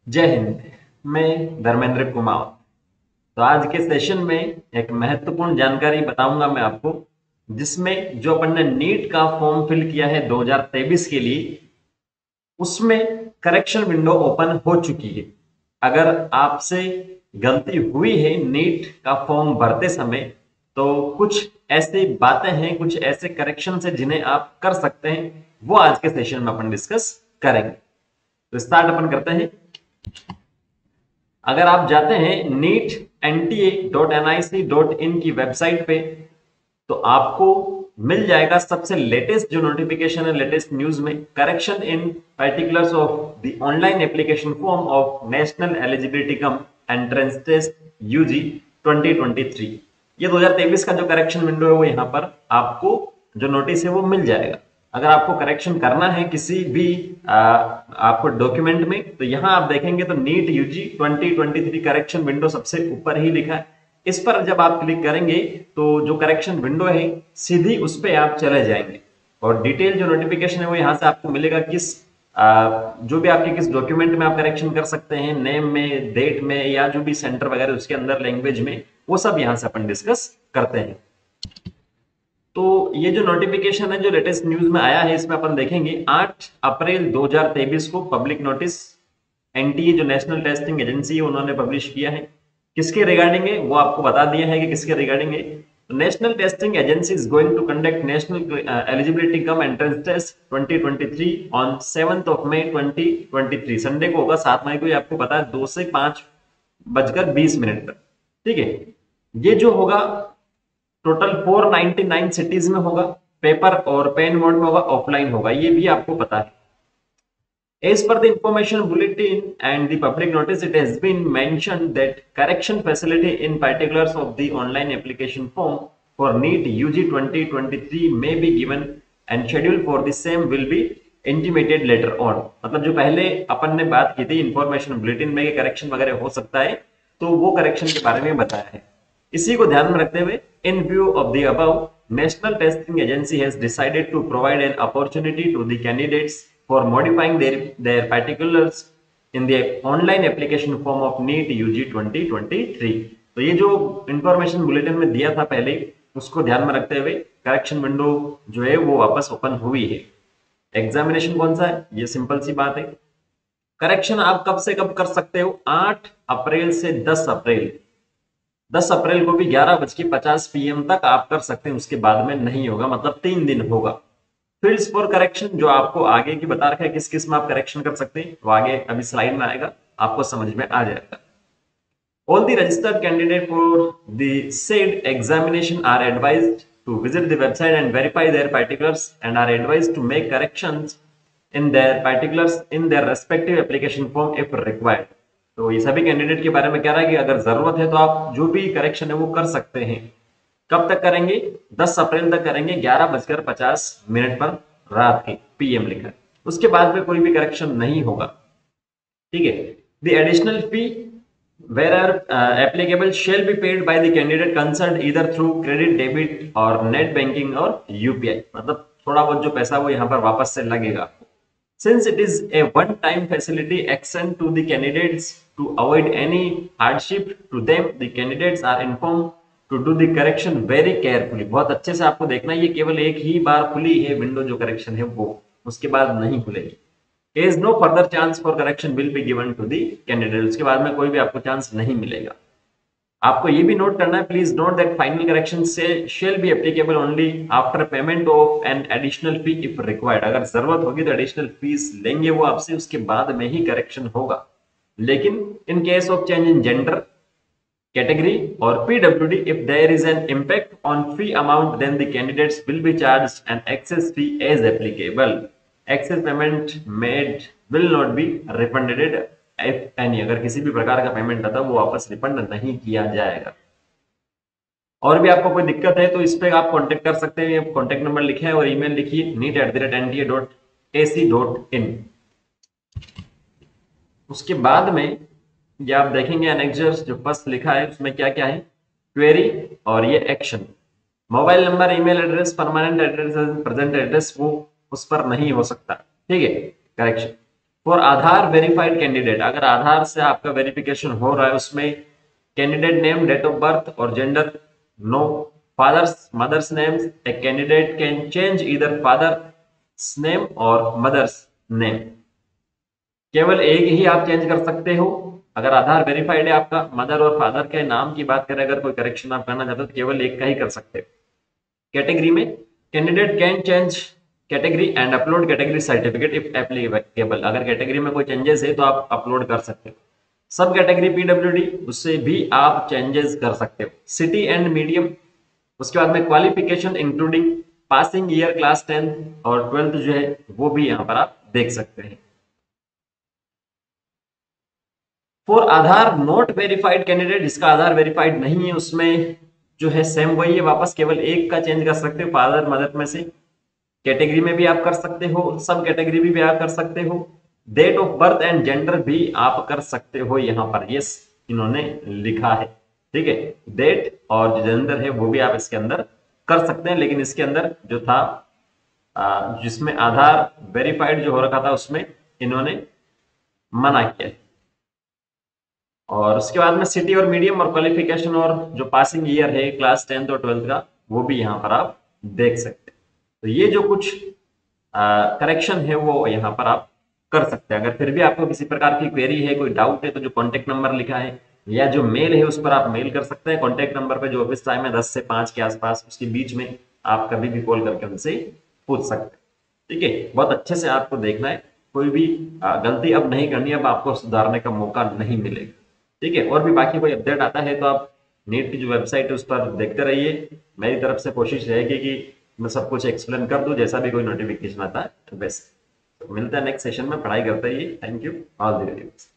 जय हिंद। मैं धर्मेंद्र कुमार। तो आज के सेशन में एक महत्वपूर्ण जानकारी बताऊंगा मैं आपको, जिसमें जो अपन ने नीट का फॉर्म फिल किया है 2023 के लिए, उसमें करेक्शन विंडो ओपन हो चुकी है। अगर आपसे गलती हुई है नीट का फॉर्म भरते समय, तो कुछ ऐसी बातें हैं, कुछ ऐसे करेक्शन है जिन्हें आप कर सकते हैं, वो आज के सेशन में अपन डिस्कस करेंगे। तो स्टार्ट अपन करते हैं। अगर आप जाते हैं neetnta.nic.in की वेबसाइट पे, तो आपको मिल जाएगा सबसे लेटेस्ट जो नोटिफिकेशन है, लेटेस्ट न्यूज में, correction in particulars of the online application form of national eligibility cum entrance test UG 2023। ये 2023 का जो करेक्शन विंडो है वो यहाँ पर आपको जो नोटिस है वो मिल जाएगा। अगर आपको करेक्शन करना है किसी भी आपको डॉक्यूमेंट में, तो यहाँ आप देखेंगे तो नीट यूजी 2023 करेक्शन विंडो सबसे ऊपर ही लिखा है। इस पर जब आप क्लिक करेंगे तो जो करेक्शन विंडो है सीधी उस पर आप चले जाएंगे, और डिटेल जो नोटिफिकेशन है वो यहाँ से आपको मिलेगा, किस जो भी आपके किस डॉक्यूमेंट में आप करेक्शन कर सकते हैं, नेम में, डेट में, या जो भी सेंटर वगैरह उसके अंदर लैंग्वेज में, वो सब यहाँ से अपन डिस्कस करते हैं। तो ये जो नोटिफिकेशन है जो लेटेस्ट न्यूज में आया है, इसमें अपन देखेंगे 8 अप्रैल 2023 को पब्लिक नोटिस एनटीए जो नेशनल टेस्टिंग एजेंसी है उन्होंने पब्लिश किया है। किसके रिगार्डिंग है वो आपको बता दिया है कि किसके रिगार्डिंग है। National testing agency is going to conduct national eligibility cum entrance test 2023 on 7th of May 2023। Sunday को होगा, 7 मई को, ये आपको पता है, 2 से 5:20 तक। ठीक है। ये जो होगा टोटल 499 सिटीज में होगा, पेपर और पेन मोड में होगा, ऑफलाइन होगा, ये भी आपको पता है। As per the information bulletin and the public notice, it has been mentioned that correction facility in particulars of the online application form for NEET UG 2023 may be given and schedule for the same will be intimated later on। मतलब जो पहले अपन ने बात की थी information bulletin में correction वगैरह हो सकता है, तो वो करेक्शन के बारे में बताया है। इसी को ध्यान में रखते हुए, in view of the above, National Testing Agency has decided to provide an opportunity to the candidates for modifying their particulars in the online application form of NEET UG 2023। तो ये जो इंफॉर्मेशन बुलेटिन में दिया था पहले, उसको ध्यान में रखते हुए करेक्शन विंडो जो है वो वापस ओपन हुई है। एग्जामिनेशन कौन सा है, ये सिंपल सी बात है। करेक्शन आप कब से कब कर सकते हो? 8 अप्रैल से 10 अप्रैल। 10 अप्रैल को भी 11:50 PM तक आप कर सकते हैं, उसके बाद में नहीं होगा, मतलब 3 दिन होगा। फील्ड्स फॉर करेक्शन जो आपको आगे की बता रखा है किस किस में आप करेक्शन कर सकते हैं, वो आगे अभी स्लाइड में आएगा, आपको समझ में आ जाएगा। All the registered candidate for the said examination are advised to visit the website and verify their particulars and are advised to make corrections in their particulars in their respective application form if required। तो ये सभी candidate के बारे में कह रहा है कि अगर जरूरत है तो आप जो भी करेक्शन है वो कर सकते हैं। कब तक करेंगे? 10 अप्रैल तक करेंगे, 11:50 पर रात के PM लिखा है। उसके बाद में कोई भी करेक्शन नहीं होगा। ठीक है। The additional fee wherever applicable shall be paid by the candidate concerned either through credit, debit और net banking और UPI। मतलब थोड़ा बहुत जो पैसा वो यहाँ पर वापस से लगेगा। Since it is a one-time facility extended to the candidates to avoid any hardship to them, the candidates are informed to do the correction very carefully। बहुत अच्छे से आपको देखना है, ये केवल एक ही बार खुली है विंडो जो करेक्शन है वो, उसके बाद नहीं खुलेगी। As no further chance for correction will be given to the candidate। उसके बाद में कोई भी आपको चांस नहीं मिलेगा। आपको ये भी नोट करना है, please note that final correction shall be applicable only after payment of an additional fee if required. अगर जरूरत होगी तो एडिशनल फीस लेंगे वो आपसे, उसके बाद में ही करेक्शन होगा। लेकिन in case of change in gender, category or PWD, if there is an impact on fee amount, then the candidates will be charged an excess fee as applicable। excess payment made will not be refunded if any। अगर किसी भी प्रकार का payment आता है वो वापस refund नहीं किया जाएगा। और भी आपको कोई दिक्कत है तो इस पे आप कांटेक्ट कर सकते हैं, कांटेक्ट नंबर लिखे है और ईमेल लिखिए neet@nta.ac.in। उसके बाद में ये आप देखेंगे एनेक्सर्स जो फर्स्ट लिखा है उसमें क्या क्या है, क्वेरी और ये action. Mobile number, email address, permanent address, present address वो उस पर नहीं हो सकता। ठीक है। Correction for Aadhaar verified candidate, अगर आधार से आपका वेरिफिकेशन हो रहा है उसमें candidate name, date of birth और gender no, father's mother's names, a candidate can change either father's name और मदर्स नेम, केवल एक ही आप चेंज कर सकते हो। अगर आधार वेरीफाइड है आपका, मदर और फादर के नाम की बात करें, अगर कोई करेक्शन आप करना चाहते हो तो केवल एक का ही कर सकते हो। कैटेगरी में candidate can change category and upload category certificate if applicable, अगर कैटेगरी में कोई चेंजेस है तो आप अपलोड कर सकते हो। सब कैटेगरी पीडब्ल्यूडी, उससे भी आप चेंजेस कर सकते हो। सिटी एंड मीडियम, उसके बाद में qualification including passing year class 10 और 12 जो है वो भी यहाँ पर आप देख सकते हैं। For Aadhaar not verified candidate, जिसका आधार वेरीफाइड नहीं है उसमें जो है सेम वही है, वापस केवल एक का चेंज कर सकते हो फादर मदर में से। कैटेगरी में भी आप कर सकते हो, सब कैटेगरी भी आप कर सकते हो। Date of birth and gender भी आप कर सकते हो यहाँ पर, यस इन्होंने लिखा है, ठीक है। डेट और जो जेंडर है वो भी आप इसके अंदर कर सकते हैं, लेकिन इसके अंदर जो था जिसमें आधार वेरीफाइड जो हो रखा था उसमें इन्होंने मना किया। और उसके बाद में सिटी और मीडियम और क्वालिफिकेशन और जो पासिंग ईयर है क्लास 10th और 12th का वो भी यहाँ पर आप देख सकते हैं। तो ये जो कुछ करेक्शन है वो यहाँ पर आप कर सकते हैं। अगर फिर भी आपको किसी प्रकार की क्वेरी है, कोई डाउट है, तो जो कॉन्टेक्ट नंबर लिखा है या जो मेल है उस पर आप मेल कर सकते हैं। कॉन्टेक्ट नंबर पे जो ऑफिस टाइम है 10 से 5 के आसपास, उसके बीच में आप कभी भी कॉल करके उनसे पूछ सकते हैं, ठीक है। बहुत अच्छे से आपको देखना है, कोई भी गलती अब नहीं करनी, अब आपको सुधारने का मौका नहीं मिलेगा, ठीक है। और भी बाकी कोई अपडेट आता है तो आप नीट की जो वेबसाइट है उस पर देखते रहिए। मेरी तरफ से कोशिश रहेगी कि मैं सब कुछ एक्सप्लेन कर दूं, जैसा भी कोई नोटिफिकेशन आता है तो वैसे। तो मिलता है नेक्स्ट सेशन में, पढ़ाई करते रहिए। Thank you, all the very best.